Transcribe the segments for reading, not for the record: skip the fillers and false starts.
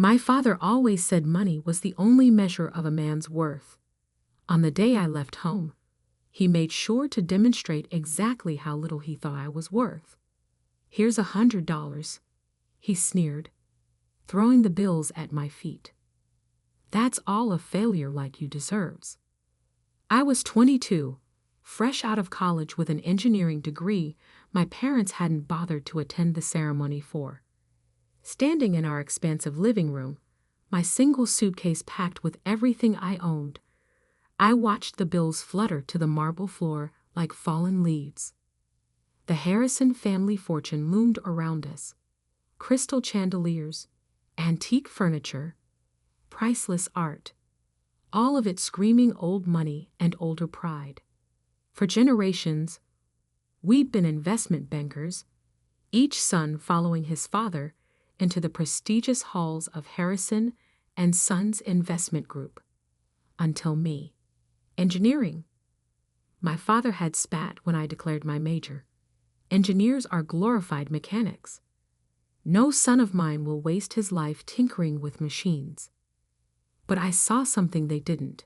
My father always said money was the only measure of a man's worth. On the day I left home, he made sure to demonstrate exactly how little he thought I was worth. "Here's $100, he sneered, throwing the bills at my feet. "That's all a failure like you deserves." I was 22, fresh out of college with an engineering degree my parents hadn't bothered to attend the ceremony for. Standing in our expansive living room, my single suitcase packed with everything I owned, I watched the bills flutter to the marble floor like fallen leaves. The Harrison family fortune loomed around us. Crystal chandeliers, antique furniture, priceless art, all of it screaming old money and older pride. For generations, we'd been investment bankers, each son following his father into the prestigious halls of Harrison and Sons Investment Group. Until me. Engineering. My father had spat when I declared my major. Engineers are glorified mechanics. No son of mine will waste his life tinkering with machines. But I saw something they didn't.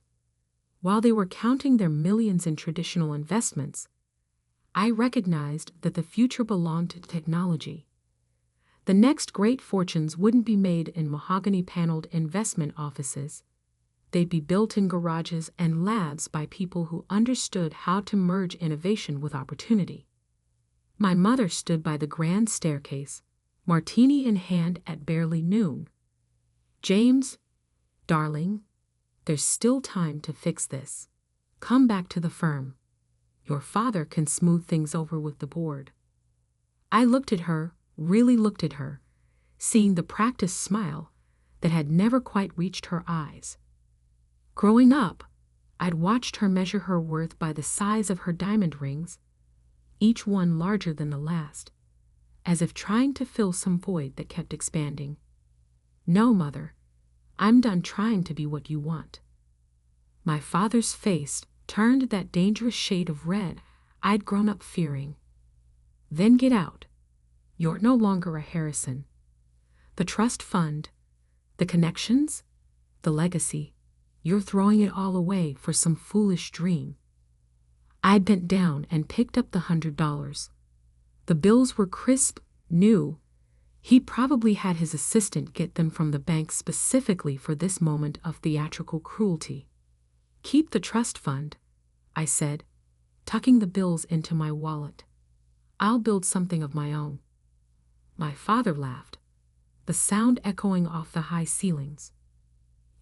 While they were counting their millions in traditional investments, I recognized that the future belonged to technology. The next great fortunes wouldn't be made in mahogany-paneled investment offices. They'd be built in garages and labs by people who understood how to merge innovation with opportunity. My mother stood by the grand staircase, martini in hand at barely noon. "James, darling, there's still time to fix this. Come back to the firm. Your father can smooth things over with the board." I looked at her, really looked at her, seeing the practiced smile that had never quite reached her eyes. Growing up, I'd watched her measure her worth by the size of her diamond rings, each one larger than the last, as if trying to fill some void that kept expanding. "No, Mother, I'm done trying to be what you want." My father's face turned that dangerous shade of red I'd grown up fearing. "Then get out. You're no longer a Harrison. The trust fund, the connections, the legacy, you're throwing it all away for some foolish dream." I bent down and picked up the $100. The bills were crisp, new. He'd probably had his assistant get them from the bank specifically for this moment of theatrical cruelty. "Keep the trust fund," I said, tucking the bills into my wallet. "I'll build something of my own." My father laughed, the sound echoing off the high ceilings.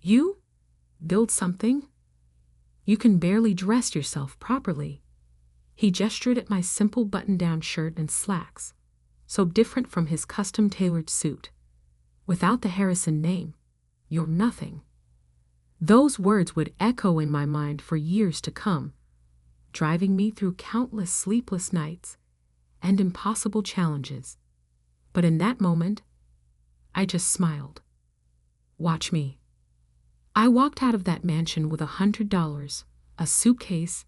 "You? Build something? You can barely dress yourself properly." He gestured at my simple button-down shirt and slacks, so different from his custom-tailored suit. "Without the Harrison name, you're nothing." Those words would echo in my mind for years to come, driving me through countless sleepless nights and impossible challenges. But in that moment, I just smiled. "Watch me." I walked out of that mansion with $100, a suitcase,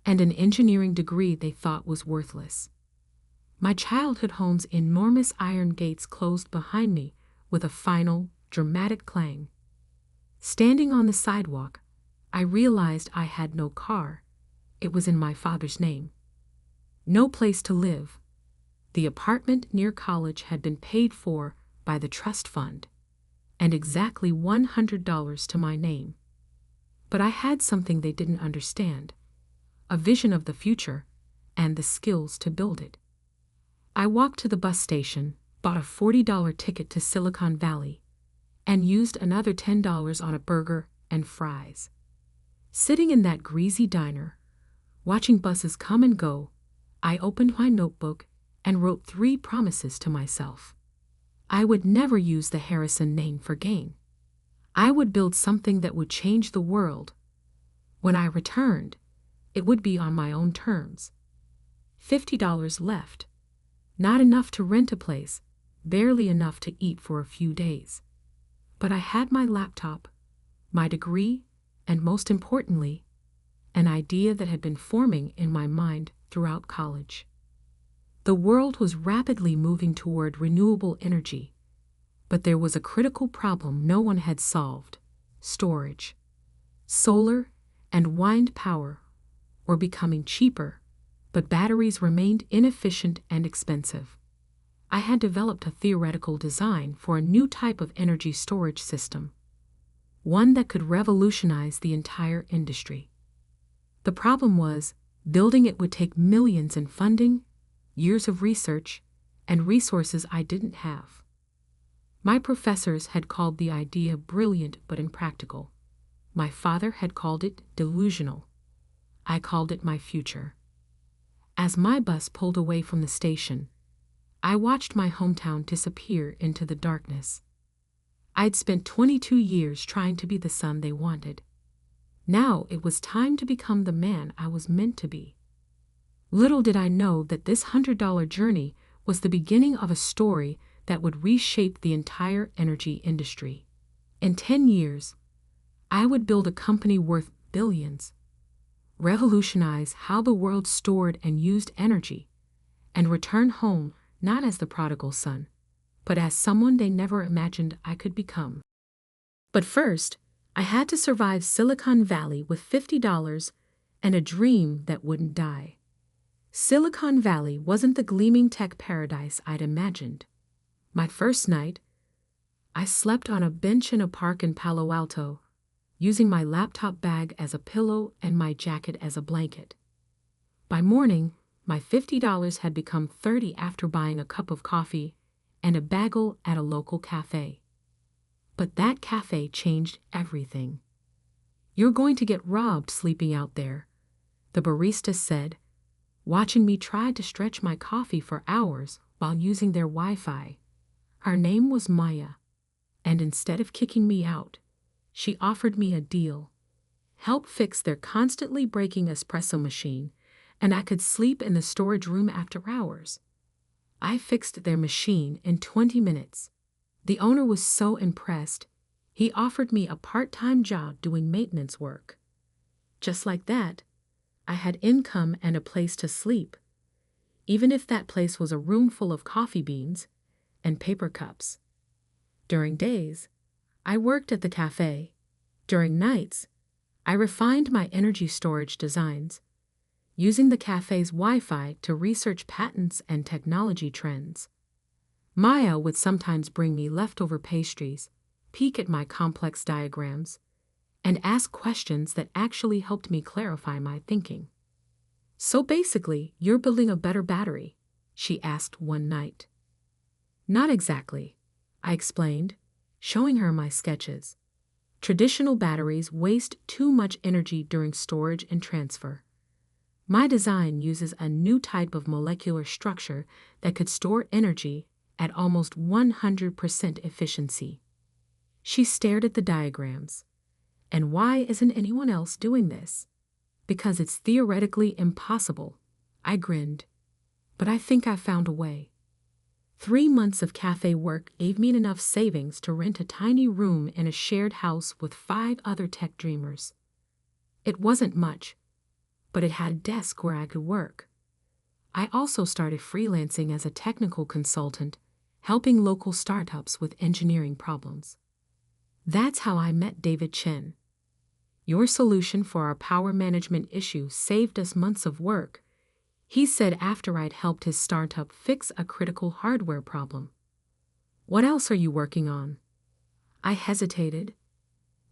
and an engineering degree they thought was worthless. My childhood home's enormous iron gates closed behind me with a final, dramatic clang. Standing on the sidewalk, I realized I had no car. It was in my father's name. No place to live. The apartment near college had been paid for by the trust fund, and exactly $100 to my name. But I had something they didn't understand, a vision of the future and the skills to build it. I walked to the bus station, bought a $40 ticket to Silicon Valley, and used another $10 on a burger and fries. Sitting in that greasy diner, watching buses come and go, I opened my notebook and wrote 3 promises to myself. I would never use the Harrison name for gain. I would build something that would change the world. When I returned, it would be on my own terms. $50 left. Not enough to rent a place, barely enough to eat for a few days. But I had my laptop, my degree, and most importantly, an idea that had been forming in my mind throughout college. The world was rapidly moving toward renewable energy, But there was a critical problem no one had solved: storage. Solar and wind power were becoming cheaper, but batteries remained inefficient and expensive. I had developed a theoretical design for a new type of energy storage system, one that could revolutionize the entire industry. The problem was, building it would take millions in funding, years of research, and resources I didn't have. My professors had called the idea brilliant but impractical. My father had called it delusional. I called it my future. As my bus pulled away from the station, I watched my hometown disappear into the darkness. I'd spent 22 years trying to be the son they wanted. Now it was time to become the man I was meant to be. Little did I know that this $100 journey was the beginning of a story that would reshape the entire energy industry. In 10 years, I would build a company worth billions, revolutionize how the world stored and used energy, and return home not as the prodigal son, but as someone they never imagined I could become. But first, I had to survive Silicon Valley with $50 and a dream that wouldn't die. Silicon Valley wasn't the gleaming tech paradise I'd imagined. My first night, I slept on a bench in a park in Palo Alto, using my laptop bag as a pillow and my jacket as a blanket. By morning, my $50 had become $30 after buying a cup of coffee and a bagel at a local cafe. But that cafe changed everything. "You're going to get robbed sleeping out there," the barista said, watching me try to stretch my coffee for hours while using their Wi-Fi. Her name was Maya, and instead of kicking me out, she offered me a deal: help fix their constantly breaking espresso machine, and I could sleep in the storage room after hours. I fixed their machine in 20 minutes. The owner was so impressed, he offered me a part-time job doing maintenance work. Just like that, I had income and a place to sleep, even if that place was a room full of coffee beans and paper cups. During days, I worked at the cafe. During nights, I refined my energy storage designs, using the cafe's Wi-Fi to research patents and technology trends. Maya would sometimes bring me leftover pastries, peek at my complex diagrams, and ask questions that actually helped me clarify my thinking. "So basically, you're building a better battery?" she asked one night. "Not exactly," I explained, showing her my sketches. "Traditional batteries waste too much energy during storage and transfer. My design uses a new type of molecular structure that could store energy at almost 100% efficiency." She stared at the diagrams. "And why isn't anyone else doing this?" "Because it's theoretically impossible," I grinned. "But I think I found a way." 3 months of cafe work gave me enough savings to rent a tiny room in a shared house with 5 other tech dreamers. It wasn't much, but it had a desk where I could work. I also started freelancing as a technical consultant, helping local startups with engineering problems. That's how I met David Chen. "Your solution for our power management issue saved us months of work," he said after I'd helped his startup fix a critical hardware problem. "What else are you working on?" I hesitated,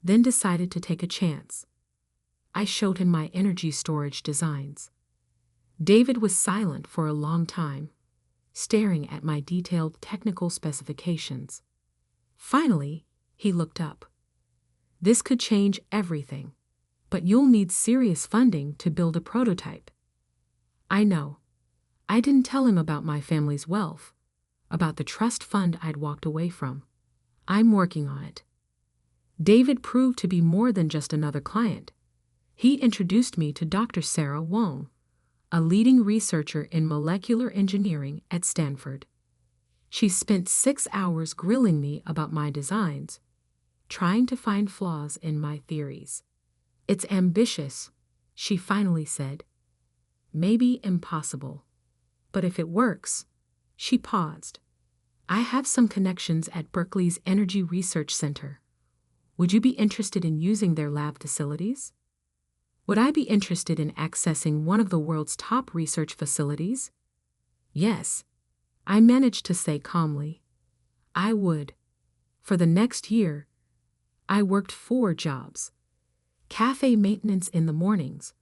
then decided to take a chance. I showed him my energy storage designs. David was silent for a long time, staring at my detailed technical specifications. Finally, he looked up. "This could change everything, but you'll need serious funding to build a prototype." I know. I didn't tell him about my family's wealth, about the trust fund I'd walked away from. "I'm working on it." David proved to be more than just another client. He introduced me to Dr. Sarah Wong, a leading researcher in molecular engineering at Stanford. She spent 6 hours grilling me about my designs, trying to find flaws in my theories. "It's ambitious," she finally said. "Maybe impossible. But if it works—" She paused. I have some connections at Berkeley's Energy Research Center. Would you be interested in using their lab facilities? Would I be interested in accessing one of the world's top research facilities? Yes, I managed to say calmly. I would. For the next year, I worked 4 jobs: cafe maintenance in the mornings,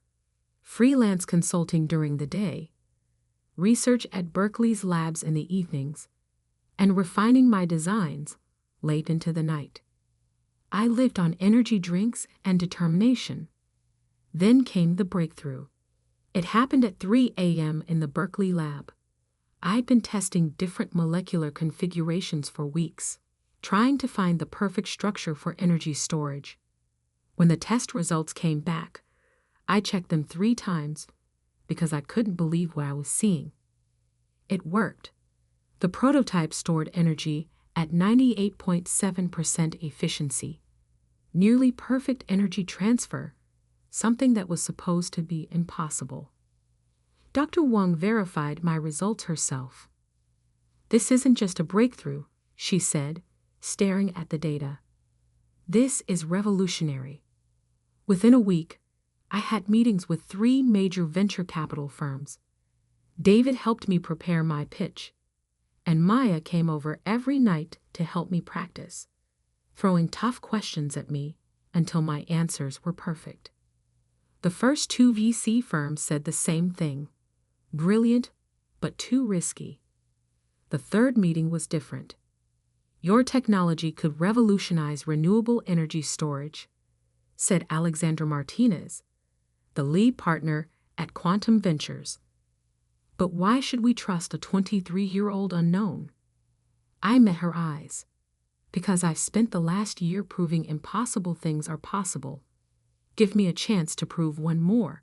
freelance consulting during the day, research at Berkeley's labs in the evenings, and refining my designs late into the night. I lived on energy drinks and determination. Then came the breakthrough. It happened at 3 a.m. in the Berkeley lab. I'd been testing different molecular configurations for weeks, trying to find the perfect structure for energy storage. When the test results came back, I checked them 3 times because I couldn't believe what I was seeing. It worked. The prototype stored energy at 98.7% efficiency, nearly perfect energy transfer, something that was supposed to be impossible. Dr. Wang verified my results herself. "This isn't just a breakthrough," she said, staring at the data. "This is revolutionary." Within a week, I had meetings with 3 major venture capital firms. David helped me prepare my pitch, and Maya came over every night to help me practice, throwing tough questions at me until my answers were perfect. The first 2 VC firms said the same thing: brilliant, but too risky. The third meeting was different. "Your technology could revolutionize renewable energy storage," said Alexandra Martinez, the lead partner at Quantum Ventures. "But why should we trust a 23-year-old unknown?" I met her eyes. "Because I've spent the last year proving impossible things are possible. Give me a chance to prove one more."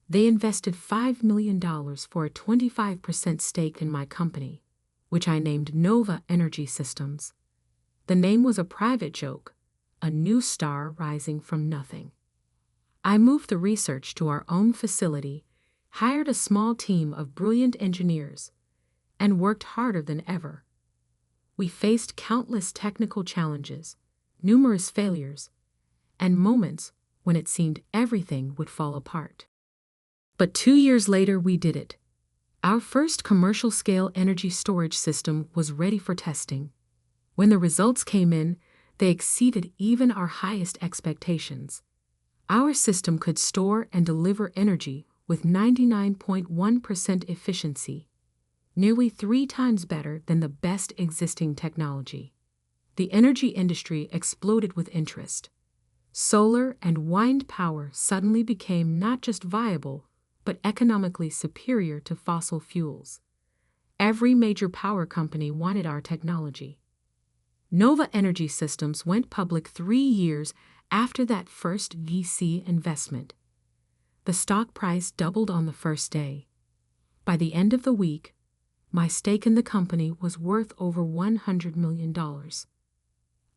They invested $5 million for a 25% stake in my company, which I named Nova Energy Systems. The name was a private joke, a new star rising from nothing. I moved the research to our own facility, hired a small team of brilliant engineers, and worked harder than ever. We faced countless technical challenges, numerous failures, and moments when it seemed everything would fall apart. But 2 years later, we did it. Our first commercial-scale energy storage system was ready for testing. When the results came in, they exceeded even our highest expectations. Our system could store and deliver energy with 99.1% efficiency, nearly 3 times better than the best existing technology. The energy industry exploded with interest. Solar and wind power suddenly became not just viable, but economically superior to fossil fuels. Every major power company wanted our technology. Nova Energy Systems went public 3 years after that first VC investment. The stock price doubled on the first day. By the end of the week, my stake in the company was worth over $100 million.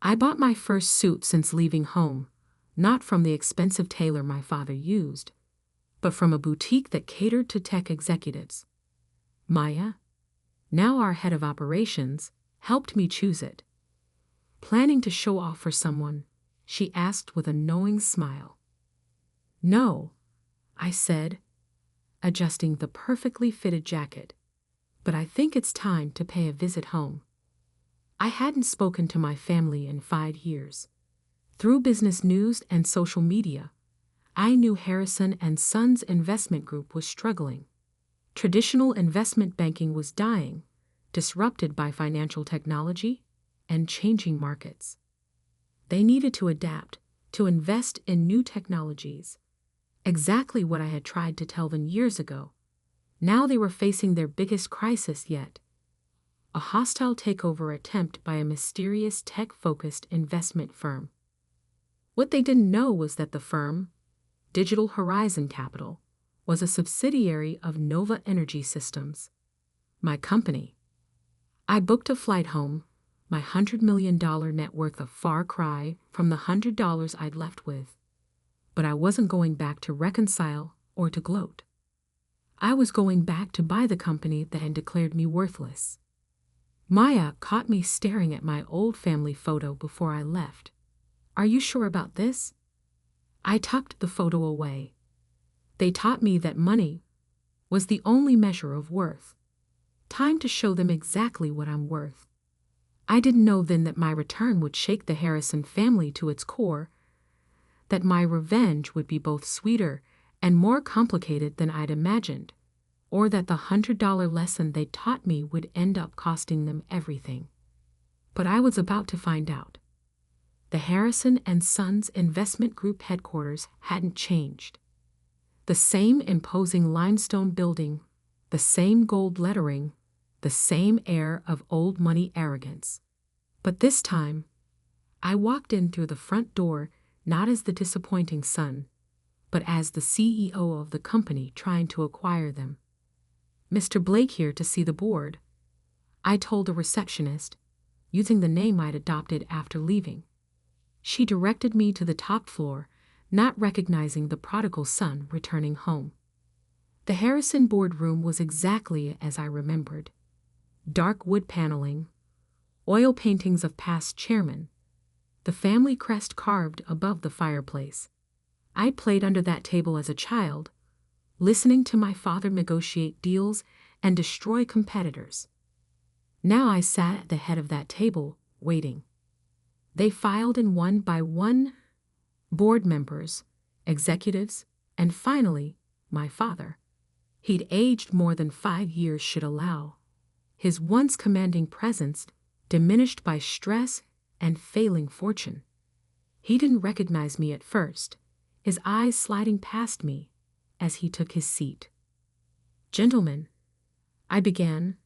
I bought my first suit since leaving home, not from the expensive tailor my father used, but from a boutique that catered to tech executives. Maya, now our head of operations, helped me choose it. "Planning to show off for someone?" she asked with a knowing smile. "No," I said, adjusting the perfectly fitted jacket, "but I think it's time to pay a visit home." I hadn't spoken to my family in 5 years. Through business news and social media, I knew Harrison & Sons Investment Group was struggling. Traditional investment banking was dying, disrupted by financial technology and changing markets. They needed to adapt, to invest in new technologies. Exactly what I had tried to tell them years ago. Now they were facing their biggest crisis yet: a hostile takeover attempt by a mysterious tech-focused investment firm. What they didn't know was that the firm, Digital Horizon Capital, was a subsidiary of Nova Energy Systems, my company. I booked a flight home, my $100 million net worth a far cry from the $100 I'd left with. But I wasn't going back to reconcile or to gloat. I was going back to buy the company that had declared me worthless. Maya caught me staring at my old family photo before I left. Are you sure about this? I tucked the photo away. They taught me that money was the only measure of worth. Time to show them exactly what I'm worth. I didn't know then that my return would shake the Harrison family to its core, that my revenge would be both sweeter and more complicated than I'd imagined, or that the $100 lesson they taught me would end up costing them everything. But I was about to find out. The Harrison and Sons Investment Group headquarters hadn't changed. The same imposing limestone building, the same gold lettering, the same air of old money arrogance. But this time, I walked in through the front door not as the disappointing son, but as the CEO of the company trying to acquire them. Mr. Blake here to see the board, I told the receptionist, using the name I'd adopted after leaving. She directed me to the top floor, not recognizing the prodigal son returning home. The Harrison boardroom was exactly as I remembered. Dark wood paneling, oil paintings of past chairmen, the family crest carved above the fireplace. I played under that table as a child, listening to my father negotiate deals and destroy competitors. Now I sat at the head of that table, waiting. They filed in one by one, board members, executives, and finally, my father. He'd aged more than 5 years should allow. His once commanding presence diminished by stress and failing fortune. He didn't recognize me at first, his eyes sliding past me as he took his seat. Gentlemen, I began,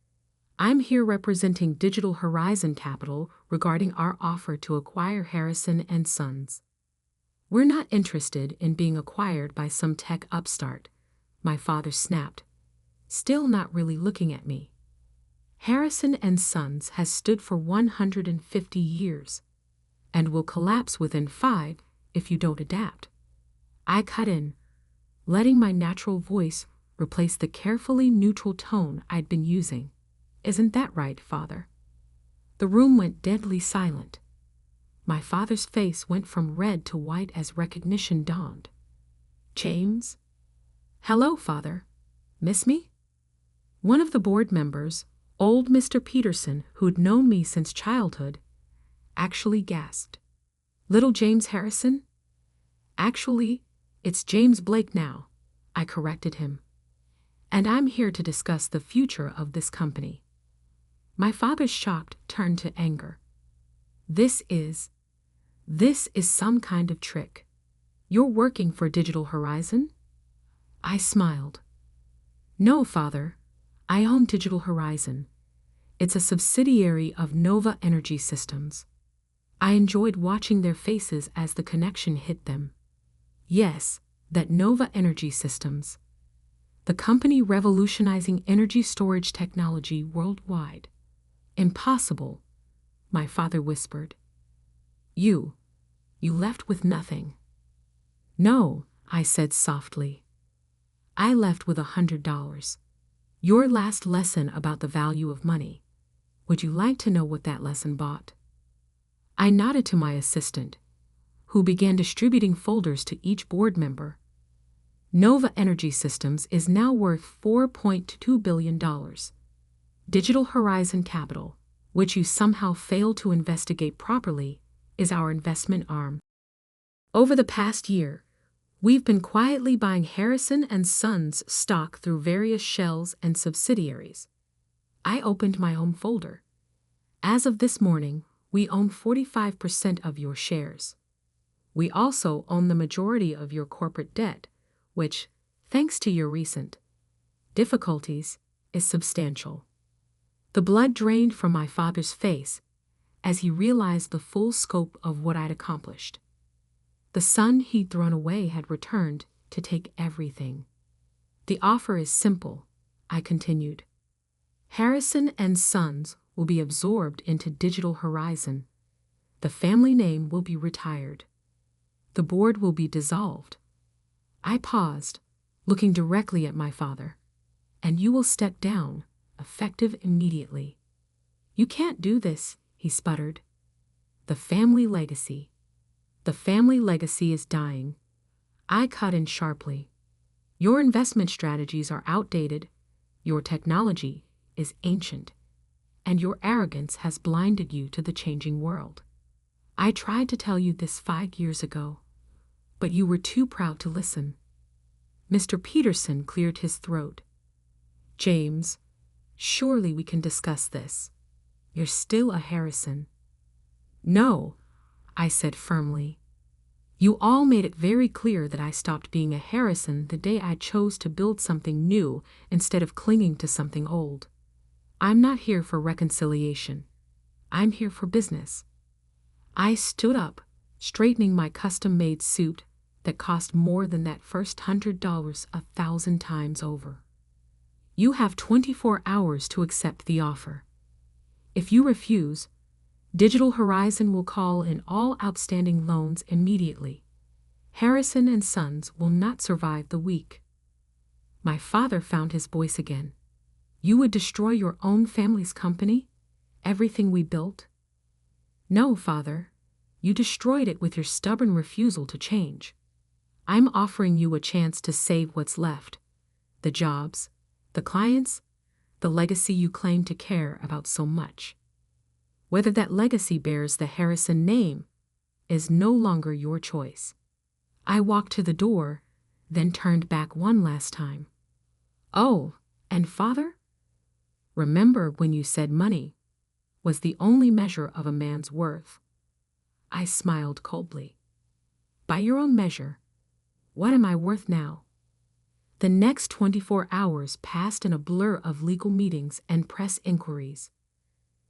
I'm here representing Digital Horizon Capital regarding our offer to acquire Harrison and Sons. We're not interested in being acquired by some tech upstart, my father snapped, still not really looking at me. Harrison and Sons has stood for 150 years and will collapse within 5 if you don't adapt. I cut in, letting my natural voice replace the carefully neutral tone I'd been using. Isn't that right, Father? The room went deadly silent. My father's face went from red to white as recognition dawned. James? Hello, Father. Miss me? One of the board members, old Mr. Peterson, who'd known me since childhood, actually gasped. Little James Harrison? Actually, it's James Blake now, I corrected him. And I'm here to discuss the future of this company. My father's shock turned to anger. This is some kind of trick. You're working for Digital Horizon? I smiled. No, Father. I own Digital Horizon. It's a subsidiary of Nova Energy Systems. I enjoyed watching their faces as the connection hit them. Yes, that Nova Energy Systems. The company revolutionizing energy storage technology worldwide. Impossible, my father whispered. You left with nothing. No, I said softly. I left with $100. Your last lesson about the value of money. Would you like to know what that lesson bought? I nodded to my assistant, who began distributing folders to each board member. Nova Energy Systems is now worth $4.2 billion. Digital Horizon Capital, which you somehow failed to investigate properly, is our investment arm. Over the past year, we've been quietly buying Harrison and Sons stock through various shells and subsidiaries. I opened my home folder. As of this morning, we own 45% of your shares. We also own the majority of your corporate debt, which, thanks to your recent difficulties, is substantial. The blood drained from my father's face as he realized the full scope of what I'd accomplished. The son he'd thrown away had returned to take everything. The offer is simple, I continued. Harrison and Sons will be absorbed into Digital Horizon. The family name will be retired. The board will be dissolved. I paused, looking directly at my father. And you will step down, effective immediately. "You can't do this," he sputtered. "The family legacy. The family legacy is dying." I cut in sharply. "Your investment strategies are outdated, your technology is ancient, and your arrogance has blinded you to the changing world. I tried to tell you this 5 years ago, but you were too proud to listen." Mr. Peterson cleared his throat. "James, surely we can discuss this. You're still a Harrison." "No," I said firmly. "You all made it very clear that I stopped being a Harrison the day I chose to build something new instead of clinging to something old. I'm not here for reconciliation. I'm here for business." I stood up, straightening my custom-made suit that cost more than that first $100 1,000 times over. "You have 24 hours to accept the offer. If you refuse, Digital Horizon will call in all outstanding loans immediately. Harrison and Sons will not survive the week." My father found his voice again. "You would destroy your own family's company? Everything we built?" "No, Father. You destroyed it with your stubborn refusal to change. I'm offering you a chance to save what's left. The jobs, the clients, the legacy you claim to care about so much. Whether that legacy bears the Harrison name is no longer your choice." I walked to the door, then turned back one last time. "Oh, and Father? Remember when you said money was the only measure of a man's worth?" I smiled coldly. "By your own measure, what am I worth now?" The next 24 hours passed in a blur of legal meetings and press inquiries.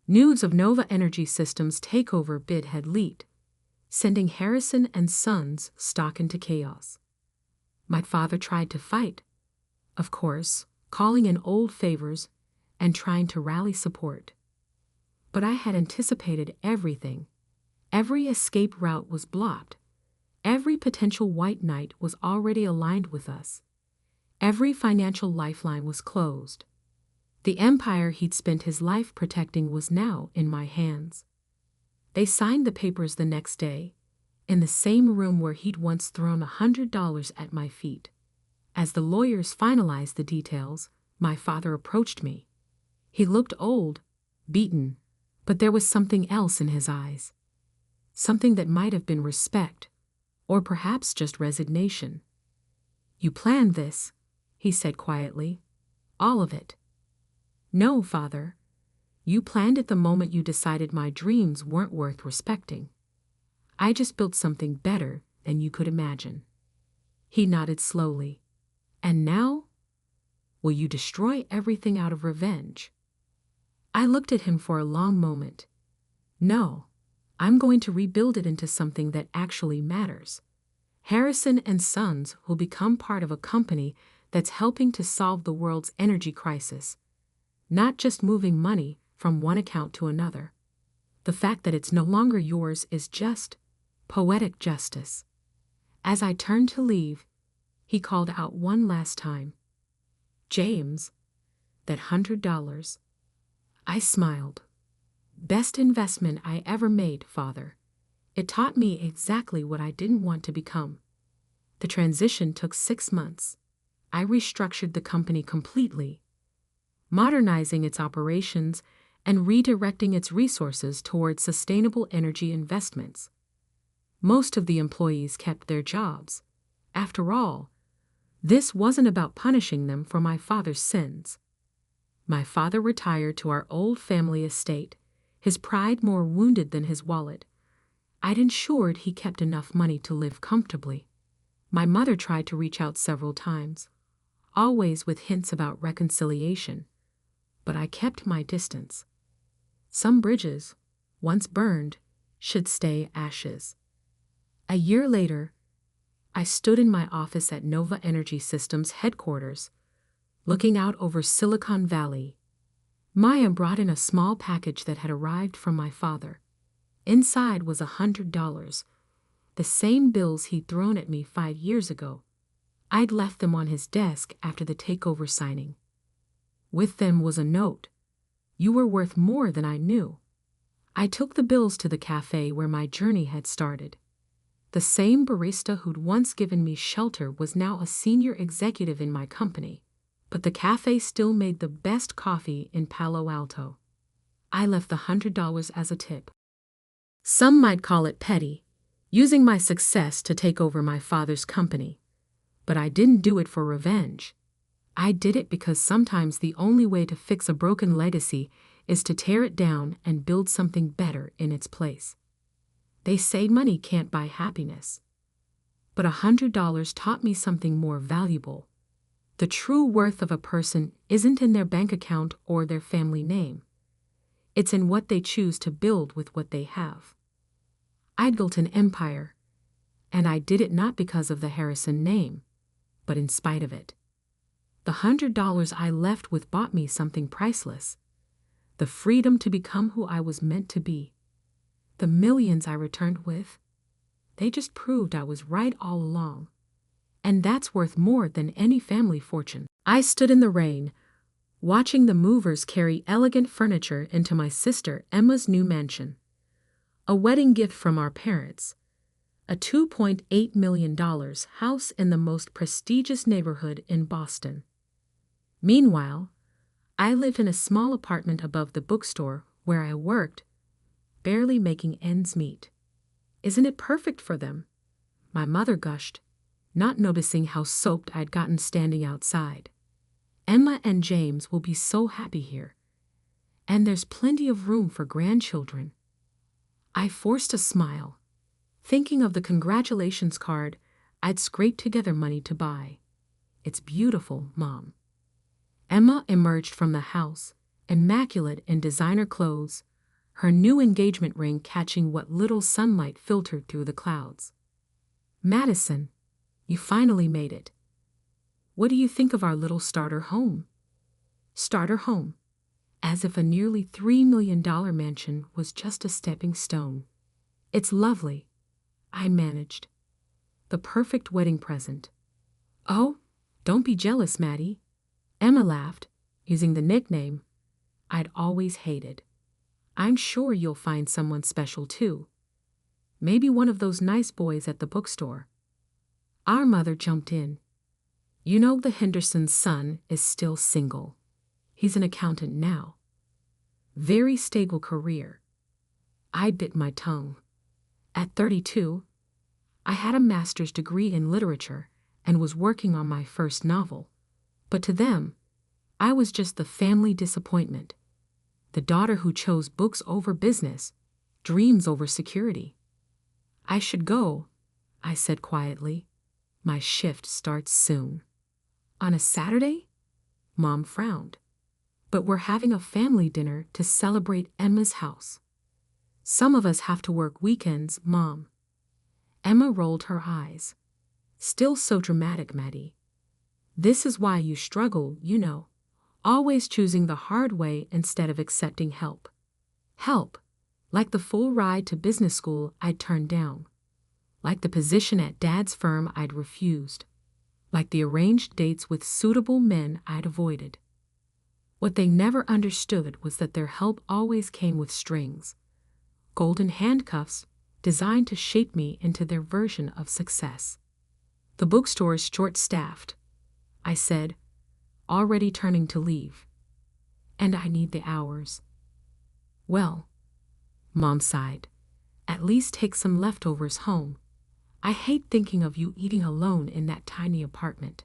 News of Nova Energy Systems' takeover bid had leaked, sending Harrison and Sons stock into chaos. My father tried to fight, of course, calling in old favors and trying to rally support. But I had anticipated everything. Every escape route was blocked. Every potential white knight was already aligned with us. Every financial lifeline was closed. The empire he'd spent his life protecting was now in my hands. They signed the papers the next day, in the same room where he'd once thrown $100 at my feet. As the lawyers finalized the details, my father approached me. He looked old, beaten, but there was something else in his eyes. Something that might have been respect, or perhaps just resignation. "You planned this," he said quietly. "All of it." "No, Father. You planned it the moment you decided my dreams weren't worth respecting. I just built something better than you could imagine." He nodded slowly. "And now? Will you destroy everything out of revenge?" I looked at him for a long moment. "No, I'm going to rebuild it into something that actually matters. Harrison and Sons will become part of a company that's helping to solve the world's energy crisis, not just moving money from one account to another. The fact that it's no longer yours is just poetic justice." As I turned to leave, he called out one last time, "James, that $100. I smiled. "Best investment I ever made, Father. It taught me exactly what I didn't want to become." The transition took 6 months. I restructured the company completely, modernizing its operations and redirecting its resources towards sustainable energy investments. Most of the employees kept their jobs. After all, this wasn't about punishing them for my father's sins. My father retired to our old family estate, his pride more wounded than his wallet. I'd ensured he kept enough money to live comfortably. My mother tried to reach out several times, always with hints about reconciliation, but I kept my distance. Some bridges, once burned, should stay ashes. A year later, I stood in my office at Nova Energy Systems headquarters, looking out over Silicon Valley. Maya brought in a small package that had arrived from my father. Inside was $100, the same bills he'd thrown at me 5 years ago. I'd left them on his desk after the takeover signing. With them was a note, You were worth more than I knew. I took the bills to the cafe where my journey had started. The same barista who'd once given me shelter was now a senior executive in my company, but the cafe still made the best coffee in Palo Alto. I left the $100 as a tip. Some might call it petty, using my success to take over my father's company. But I didn't do it for revenge. I did it because sometimes the only way to fix a broken legacy is to tear it down and build something better in its place. They say money can't buy happiness. But $100 taught me something more valuable. The true worth of a person isn't in their bank account or their family name. It's in what they choose to build with what they have. I'd built an empire, and I did it not because of the Harrison name, but in spite of it. The $100 I left with bought me something priceless. The freedom to become who I was meant to be. The millions I returned with, they just proved I was right all along. And that's worth more than any family fortune. I stood in the rain, watching the movers carry elegant furniture into my sister Emma's new mansion. A wedding gift from our parents. A $2.8 million house in the most prestigious neighborhood in Boston. Meanwhile, I lived in a small apartment above the bookstore where I worked, barely making ends meet. Isn't it perfect for them? My mother gushed, not noticing how soaked I'd gotten standing outside. Emma and James will be so happy here. And there's plenty of room for grandchildren. I forced a smile, thinking of the congratulations card I'd scraped together money to buy. It's beautiful, Mom. Emma emerged from the house, immaculate in designer clothes, her new engagement ring catching what little sunlight filtered through the clouds. Madison, you finally made it. What do you think of our little starter home? Starter home. As if a nearly $3 million mansion was just a stepping stone. It's lovely, I managed. The perfect wedding present. Oh, don't be jealous, Maddie. Emma laughed, using the nickname I'd always hated. I'm sure you'll find someone special too. Maybe one of those nice boys at the bookstore. Our mother jumped in. You know the Henderson's son is still single. He's an accountant now. Very stable career. I bit my tongue. At 32, I had a master's degree in literature and was working on my first novel. But to them, I was just the family disappointment. The daughter who chose books over business, dreams over security. I should go, I said quietly. My shift starts soon. On a Saturday? Mom frowned. But we're having a family dinner to celebrate Emma's house. Some of us have to work weekends, Mom. Emma rolled her eyes. Still so dramatic, Maddie. This is why you struggle, you know. Always choosing the hard way instead of accepting help. Help, like the full ride to business school I'd turned down. Like the position at Dad's firm I'd refused. Like the arranged dates with suitable men I'd avoided. What they never understood was that their help always came with strings. Golden handcuffs designed to shape me into their version of success. The bookstore is short-staffed, I said, already turning to leave. And I need the hours. Well, Mom sighed, at least take some leftovers home. I hate thinking of you eating alone in that tiny apartment.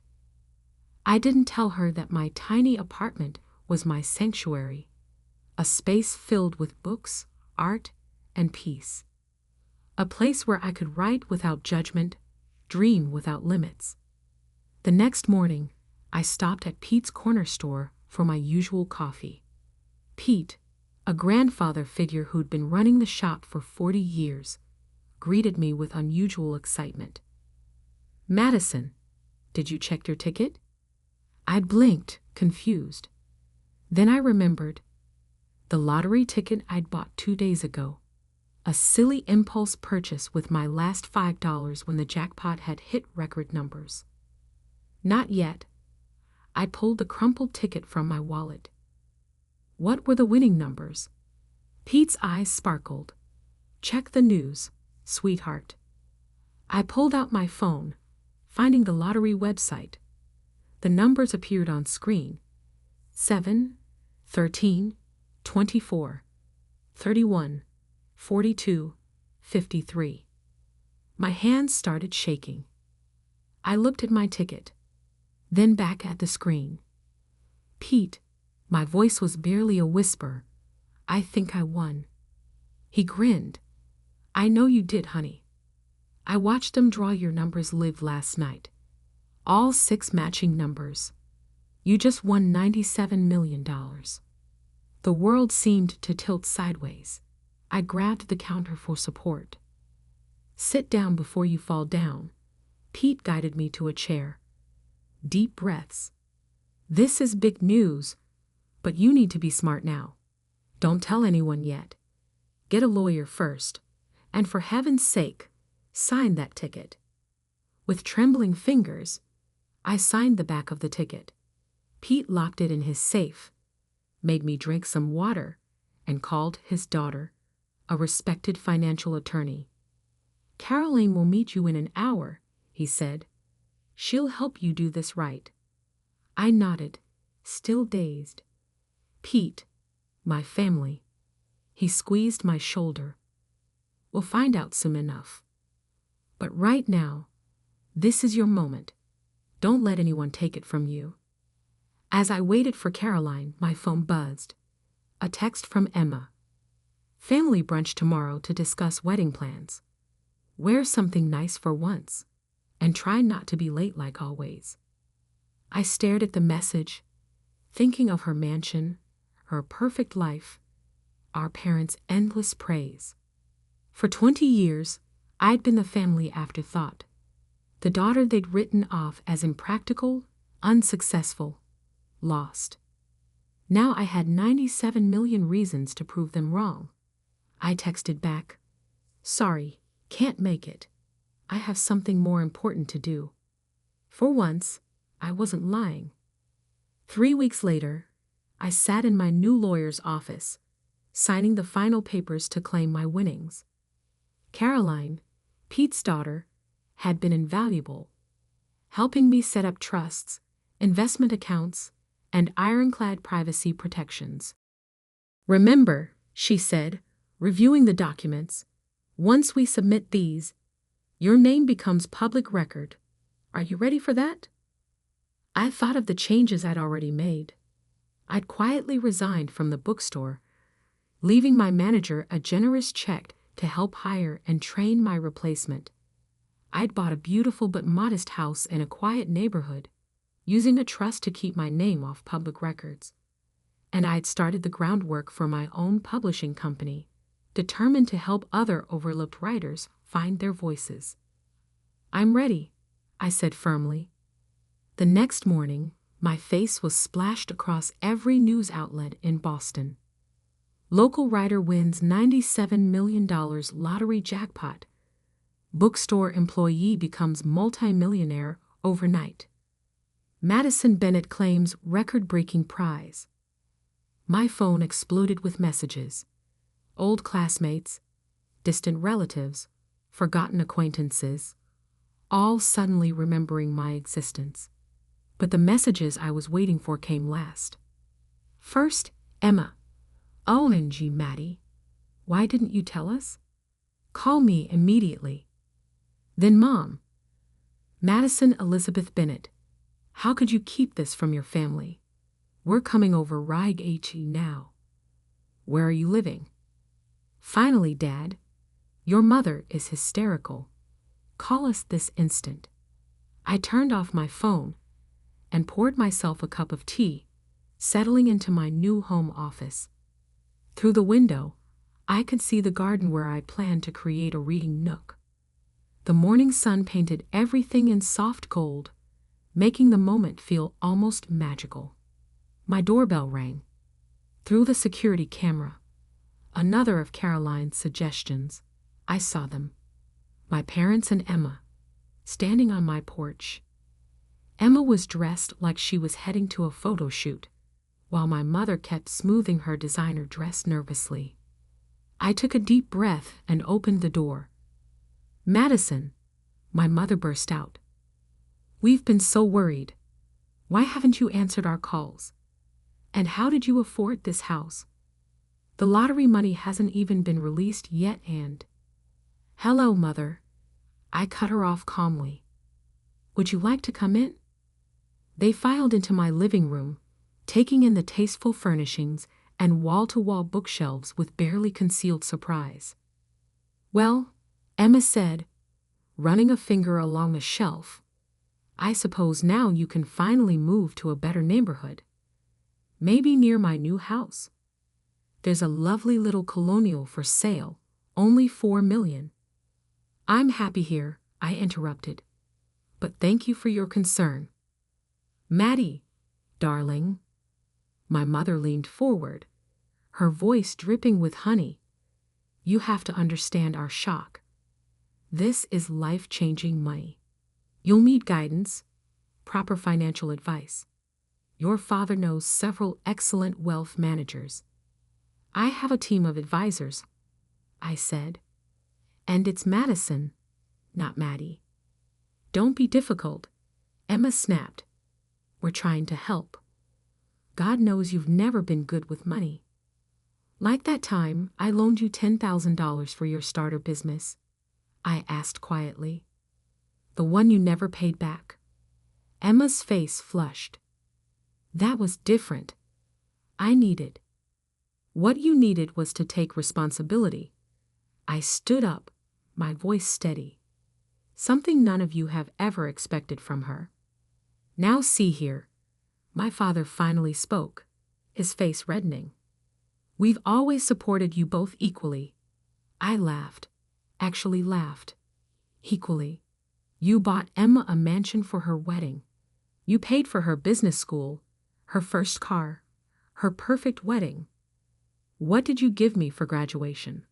I didn't tell her that my tiny apartment was my sanctuary, a space filled with books, art, and peace. A place where I could write without judgment, dream without limits. The next morning, I stopped at Pete's corner store for my usual coffee. Pete, a grandfather figure who'd been running the shop for 40 years, greeted me with unusual excitement. Madison, did you check your ticket? I blinked, confused. Then I remembered. The lottery ticket I'd bought 2 days ago. A silly impulse purchase with my last $5 when the jackpot had hit record numbers. Not yet. I pulled the crumpled ticket from my wallet. What were the winning numbers? Pete's eyes sparkled. Check the news, sweetheart. I pulled out my phone, finding the lottery website. The numbers appeared on screen. 7, 13, 24, 31, 42, 53. My hands started shaking. I looked at my ticket, then back at the screen. Pete, my voice was barely a whisper. I think I won. He grinned. I know you did, honey. I watched them draw your numbers live last night. All 6 matching numbers. You just won $97 million. The world seemed to tilt sideways. I grabbed the counter for support. Sit down before you fall down. Pete guided me to a chair. Deep breaths. This is big news, but you need to be smart now. Don't tell anyone yet. Get a lawyer first, and for heaven's sake, sign that ticket. With trembling fingers, I signed the back of the ticket. Pete locked it in his safe, made me drink some water, and called his daughter, a respected financial attorney. Caroline will meet you in an hour, he said. She'll help you do this right. I nodded, still dazed. Pete, my family. He squeezed my shoulder. We'll find out soon enough. But right now, this is your moment. Don't let anyone take it from you. As I waited for Caroline, my phone buzzed. A text from Emma. Family brunch tomorrow to discuss wedding plans. Wear something nice for once, and try not to be late like always. I stared at the message, thinking of her mansion, her perfect life, our parents' endless praise. For 20 years, I'd been the family afterthought, the daughter they'd written off as impractical, unsuccessful, lost. Now I had 97 million reasons to prove them wrong. I texted back, sorry, can't make it. I have something more important to do. For once, I wasn't lying. 3 weeks later, I sat in my new lawyer's office, signing the final papers to claim my winnings. Caroline, Pete's daughter, had been invaluable, helping me set up trusts, investment accounts, and ironclad privacy protections. Remember, she said, reviewing the documents, once we submit these, your name becomes public record. Are you ready for that? I thought of the changes I'd already made. I'd quietly resigned from the bookstore, leaving my manager a generous check to help hire and train my replacement. I'd bought a beautiful but modest house in a quiet neighborhood, using a trust to keep my name off public records. And I'd started the groundwork for my own publishing company, determined to help other overlooked writers find their voices. I'm ready, I said firmly. The next morning, my face was splashed across every news outlet in Boston. Local writer wins $97 million lottery jackpot. Bookstore employee becomes multimillionaire overnight. Madison Bennett claims record-breaking prize. My phone exploded with messages. Old classmates, distant relatives, forgotten acquaintances, all suddenly remembering my existence. But the messages I was waiting for came last. First, Emma. OMG, Maddie. Why didn't you tell us? Call me immediately. Then Mom. Madison Elizabeth Bennett. How could you keep this from your family? We're coming over right now. Where are you living? Finally, Dad. Your mother is hysterical. Call us this instant. I turned off my phone and poured myself a cup of tea, settling into my new home office. Through the window, I could see the garden where I planned to create a reading nook. The morning sun painted everything in soft gold, making the moment feel almost magical. My doorbell rang. Through the security camera, another of Caroline's suggestions, I saw them. My parents and Emma, standing on my porch. Emma was dressed like she was heading to a photo shoot, while my mother kept smoothing her designer dress nervously. I took a deep breath and opened the door. "Madison," my mother burst out. "We've been so worried. Why haven't you answered our calls? And how did you afford this house? The lottery money hasn't even been released yet and—" "Hello, Mother." I cut her off calmly. "Would you like to come in?" They filed into my living room, taking in the tasteful furnishings and wall-to-wall bookshelves with barely concealed surprise. "Well," Emma said, running a finger along the shelf, "I suppose now you can finally move to a better neighborhood. Maybe near my new house. There's a lovely little colonial for sale, only $4 million. "I'm happy here," I interrupted. "But thank you for your concern." "Maddie, darling." My mother leaned forward, her voice dripping with honey. "You have to understand our shock. This is life-changing money. You'll need guidance, proper financial advice. Your father knows several excellent wealth managers." "I have a team of advisors," I said. "And it's Madison, not Maddie." "Don't be difficult," Emma snapped. "We're trying to help. God knows you've never been good with money. Like that time I loaned you $10,000 for your starter business?" I asked quietly. "The one you never paid back?" Emma's face flushed. "That was different. I needed—" "What you needed was to take responsibility." I stood up, my voice steady. "Something none of you have ever expected from her. Now see here." My father finally spoke, his face reddening. "We've always supported you both equally." I laughed, actually laughed. "Equally. You bought Emma a mansion for her wedding. You paid for her business school, her first car, her perfect wedding. What did you give me for graduation?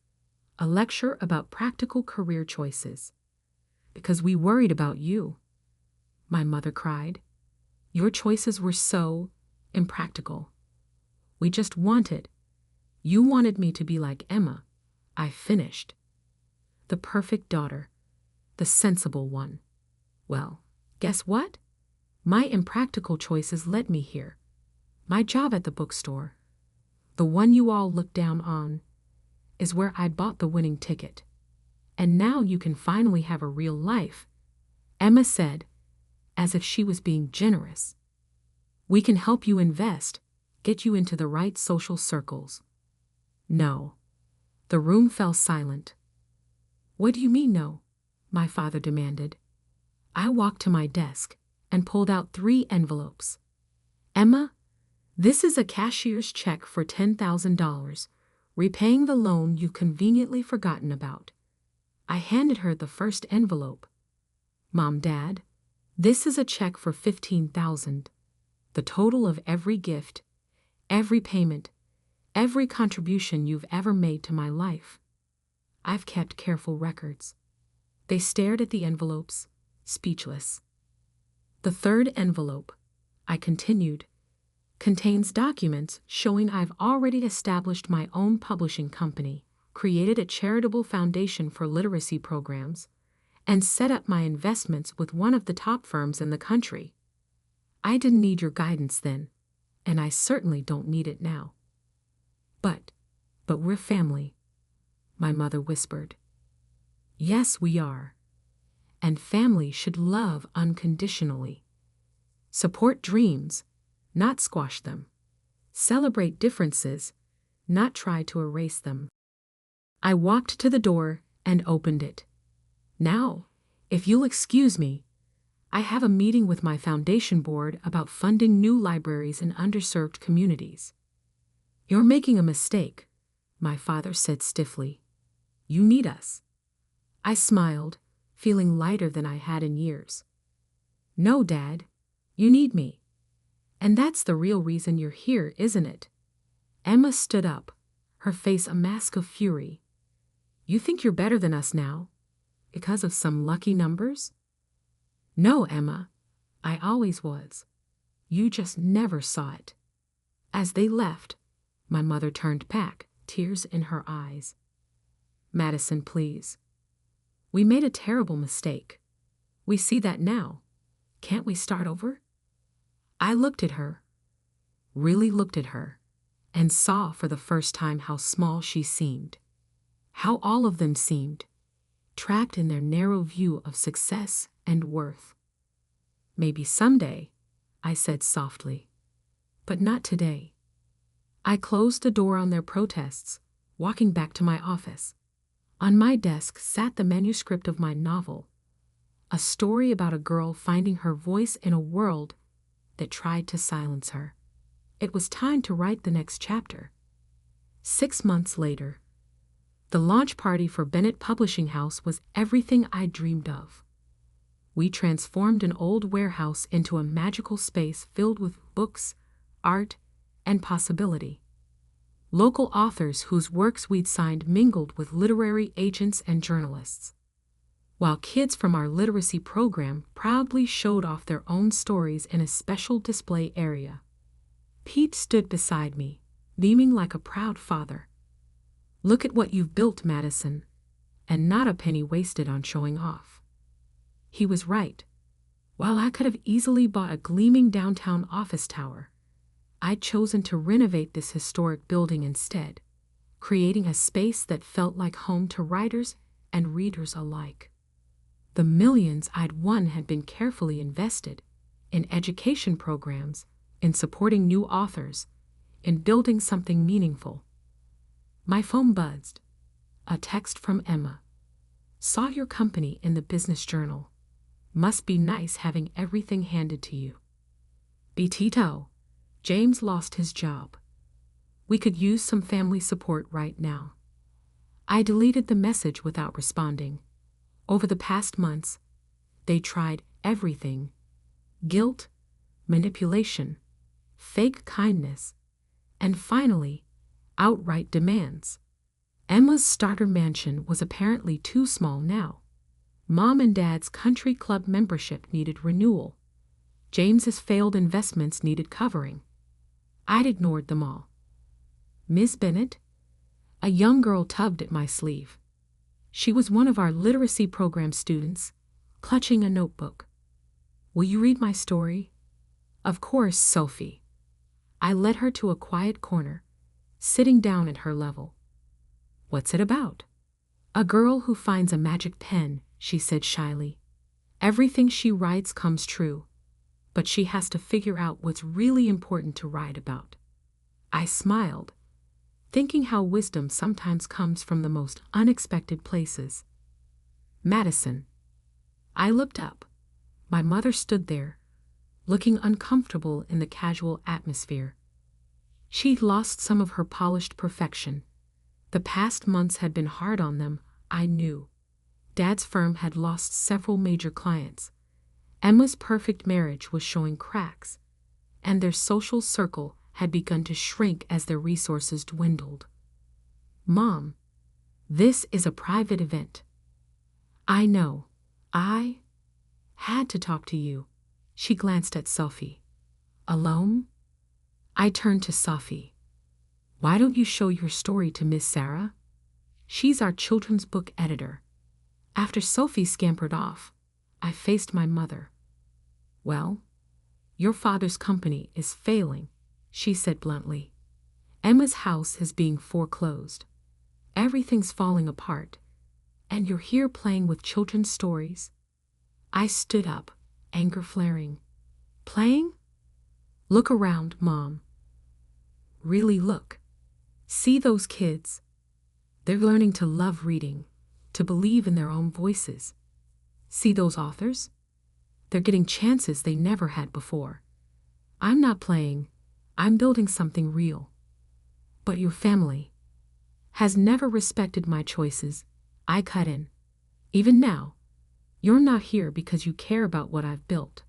A lecture about practical career choices. Because we worried about you." My mother cried. "Your choices were so impractical. We just wanted— You wanted me to be like Emma," I finished. "The perfect daughter, the sensible one. Well, guess what? My impractical choices led me here. My job at the bookstore, the one you all look down on, is where I bought the winning ticket. And now you can finally have a real life," Emma said, as if she was being generous. "We can help you invest, get you into the right social circles." "No." The room fell silent. "What do you mean no?" my father demanded. I walked to my desk and pulled out 3 envelopes. "Emma, this is a cashier's check for $10,000, repaying the loan you've conveniently forgotten about." I handed her the first envelope. "Mom, Dad, this is a check for $15,000, the total of every gift, every payment, every contribution you've ever made to my life. I've kept careful records." They stared at the envelopes, speechless. "The third envelope," I continued, "contains documents showing I've already established my own publishing company, created a charitable foundation for literacy programs, and set up my investments with one of the top firms in the country. I didn't need your guidance then, and I certainly don't need it now." But we're family," my mother whispered. "Yes, we are. And family should love unconditionally. Support dreams, not squash them. Celebrate differences, not try to erase them." I walked to the door and opened it. "Now, if you'll excuse me, I have a meeting with my foundation board about funding new libraries in underserved communities." "You're making a mistake," my father said stiffly. "You need us." I smiled, feeling lighter than I had in years. "No, Dad, you need me. And that's the real reason you're here, isn't it?" Emma stood up, her face a mask of fury. "You think you're better than us now, because of some lucky numbers?" "No, Emma, I always was. You just never saw it." As they left, my mother turned back, tears in her eyes. Madison, please. We made a terrible mistake. We see that now. Can't we start over? I looked at her, really looked at her, and saw for the first time how small she seemed. How all of them seemed, trapped in their narrow view of success and worth. Maybe someday, I said softly, but not today. I closed the door on their protests, walking back to my office. On my desk sat the manuscript of my novel, a story about a girl finding her voice in a world that tried to silence her. It was time to write the next chapter. 6 months later, the launch party for Bennett Publishing House was everything I dreamed of. We transformed an old warehouse into a magical space filled with books, art, and possibility. Local authors whose works we'd signed mingled with literary agents and journalists, while kids from our literacy program proudly showed off their own stories in a special display area. Pete stood beside me, beaming like a proud father. Look at what you've built, Madison, and not a penny wasted on showing off. He was right. While I could have easily bought a gleaming downtown office tower, I'd chosen to renovate this historic building instead, creating a space that felt like home to writers and readers alike. The millions I'd won had been carefully invested in education programs, in supporting new authors, in building something meaningful. My phone buzzed. A text from Emma. Saw your company in the Business Journal. Must be nice having everything handed to you. Betito, James lost his job. We could use some family support right now. I deleted the message without responding. Over the past months, they tried everything. Guilt, manipulation, fake kindness, and finally, outright demands. Emma's starter mansion was apparently too small now. Mom and Dad's country club membership needed renewal. James's failed investments needed covering. I'd ignored them all. Miss Bennett? A young girl tugged at my sleeve. She was one of our literacy program students, clutching a notebook. Will you read my story? Of course, Sophie. I led her to a quiet corner, sitting down at her level. What's it about? A girl who finds a magic pen, she said shyly. Everything she writes comes true, but she has to figure out what's really important to write about. I smiled, thinking how wisdom sometimes comes from the most unexpected places. Madison. I looked up. My mother stood there, looking uncomfortable in the casual atmosphere. She'd lost some of her polished perfection. The past months had been hard on them, I knew. Dad's firm had lost several major clients. Emma's perfect marriage was showing cracks, and their social circle had begun to shrink as their resources dwindled. Mom, this is a private event. I know. I had to talk to you. She glanced at Sophie. Alone? I turned to Sophie. Why don't you show your story to Miss Sarah? She's our children's book editor. After Sophie scampered off, I faced my mother. Well, your father's company is failing, she said bluntly. Emma's house is being foreclosed. Everything's falling apart, and you're here playing with children's stories. I stood up, anger flaring. Playing? Look around, Mom. Really look. See those kids. They're learning to love reading, to believe in their own voices. See those authors? They're getting chances they never had before. I'm not playing. I'm building something real. But your family has never respected my choices. I cut in. Even now, you're not here because you care about what I've built.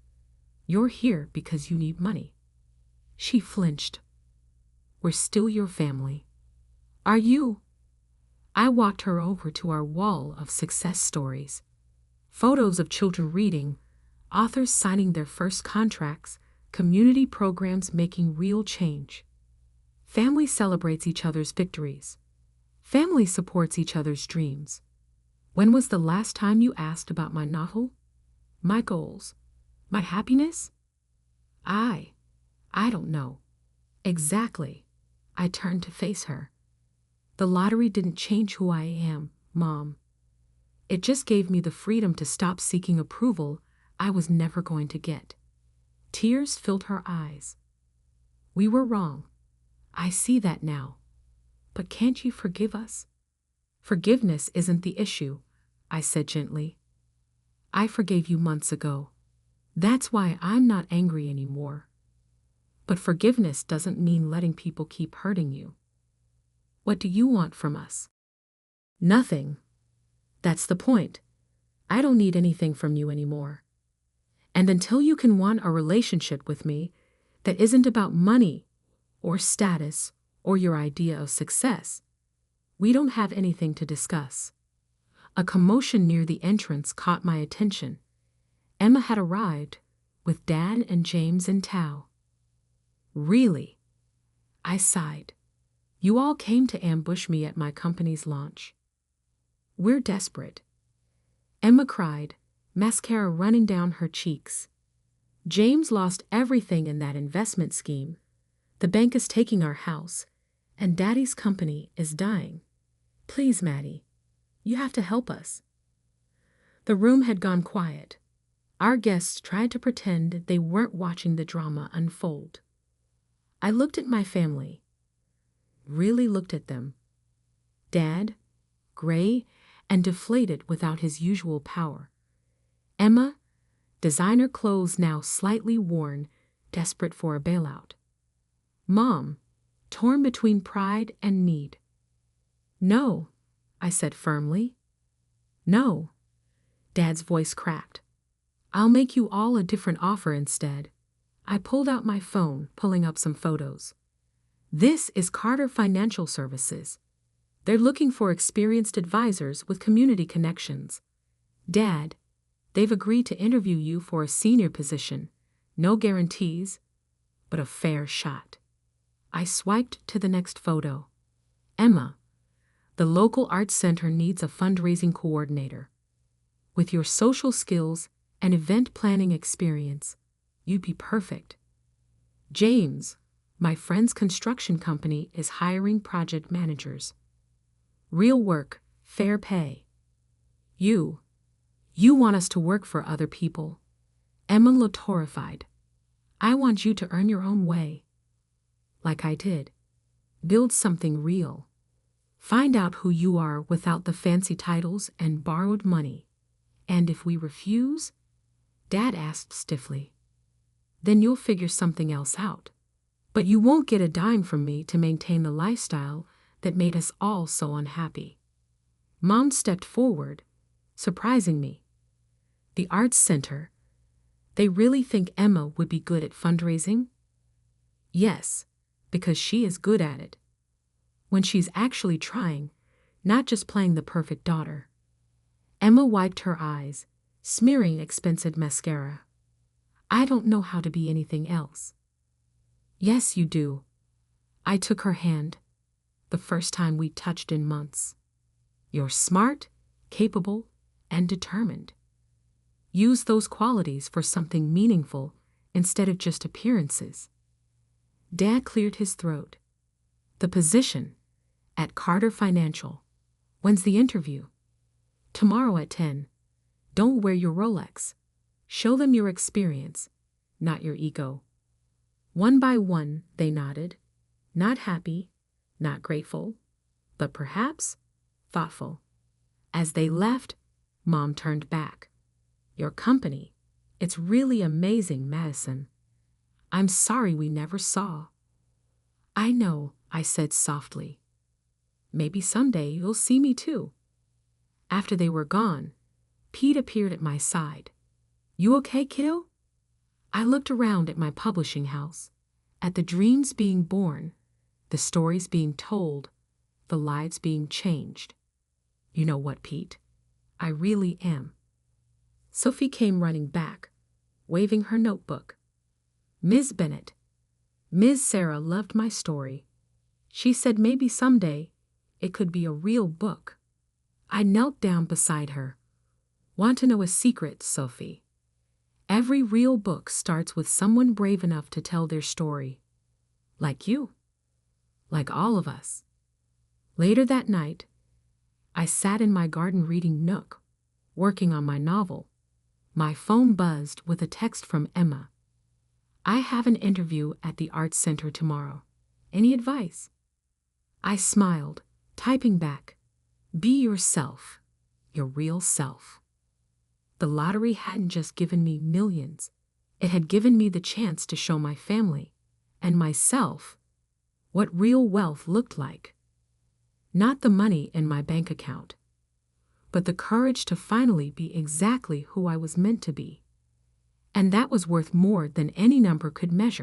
You're here because you need money. She flinched. We're still your family. Are you? I walked her over to our wall of success stories. Photos of children reading, authors signing their first contracts, community programs making real change. Family celebrates each other's victories. Family supports each other's dreams. When was the last time you asked about my novel? My goals? My happiness? I don't know. Exactly. I turned to face her. The lottery didn't change who I am, Mom. It just gave me the freedom to stop seeking approval I was never going to get. Tears filled her eyes. We were wrong. I see that now. But can't you forgive us? Forgiveness isn't the issue, I said gently. I forgave you months ago. That's why I'm not angry anymore. But forgiveness doesn't mean letting people keep hurting you. What do you want from us? Nothing. That's the point. I don't need anything from you anymore. And until you can want a relationship with me that isn't about money or status or your idea of success, we don't have anything to discuss. A commotion near the entrance caught my attention. Emma had arrived with Dad and James in tow. Really? I sighed. You all came to ambush me at my company's launch. We're desperate. Emma cried, mascara running down her cheeks. James lost everything in that investment scheme. The bank is taking our house, and Daddy's company is dying. Please, Maddie, you have to help us. The room had gone quiet. Our guests tried to pretend they weren't watching the drama unfold. I looked at my family. Really looked at them. Dad, gray and deflated without his usual power. Emma, designer clothes now slightly worn, desperate for a bailout. Mom, torn between pride and need. No, I said firmly. No. Dad's voice cracked. I'll make you all a different offer instead. I pulled out my phone, pulling up some photos. This is Carter Financial Services. They're looking for experienced advisors with community connections. Dad, they've agreed to interview you for a senior position. No guarantees, but a fair shot. I swiped to the next photo. Emma, the local arts center needs a fundraising coordinator. With your social skills and event planning experience, you'd be perfect. James, my friend's construction company is hiring project managers. Real work, fair pay. You want us to work for other people. Emma looked horrified. I want you to earn your own way. Like I did. Build something real. Find out who you are without the fancy titles and borrowed money. And if we refuse, Dad asked stiffly, then you'll figure something else out. But you won't get a dime from me to maintain the lifestyle that made us all so unhappy. Mom stepped forward, surprising me. The Arts Center, they really think Emma would be good at fundraising? Yes, because she is good at it. When she's actually trying, not just playing the perfect daughter. Emma wiped her eyes, smearing expensive mascara. I don't know how to be anything else. Yes, you do. I took her hand, the first time we touched in months. You're smart, capable, and determined. Use those qualities for something meaningful instead of just appearances. Dad cleared his throat. The position at Carter Financial. When's the interview? Tomorrow at 10. Don't wear your Rolex. Show them your experience, not your ego. One by one, they nodded, not happy, not grateful, but perhaps thoughtful. As they left, Mom turned back. Your company, it's really amazing, Madison. I'm sorry we never saw. I know, I said softly. Maybe someday you'll see me too. After they were gone, Pete appeared at my side. You okay, kiddo? I looked around at my publishing house, at the dreams being born, the stories being told, the lives being changed. You know what, Pete? I really am. Sophie came running back, waving her notebook. Ms. Bennett, Ms. Sarah loved my story. She said maybe someday it could be a real book. I knelt down beside her. Want to know a secret, Sophie? Every real book starts with someone brave enough to tell their story. Like you. Like all of us. Later that night, I sat in my garden reading nook, working on my novel. My phone buzzed with a text from Emma. I have an interview at the Arts Center tomorrow. Any advice? I smiled, typing back, be yourself, your real self. The lottery hadn't just given me millions. It had given me the chance to show my family and myself what real wealth looked like. Not the money in my bank account, but the courage to finally be exactly who I was meant to be. And that was worth more than any number could measure.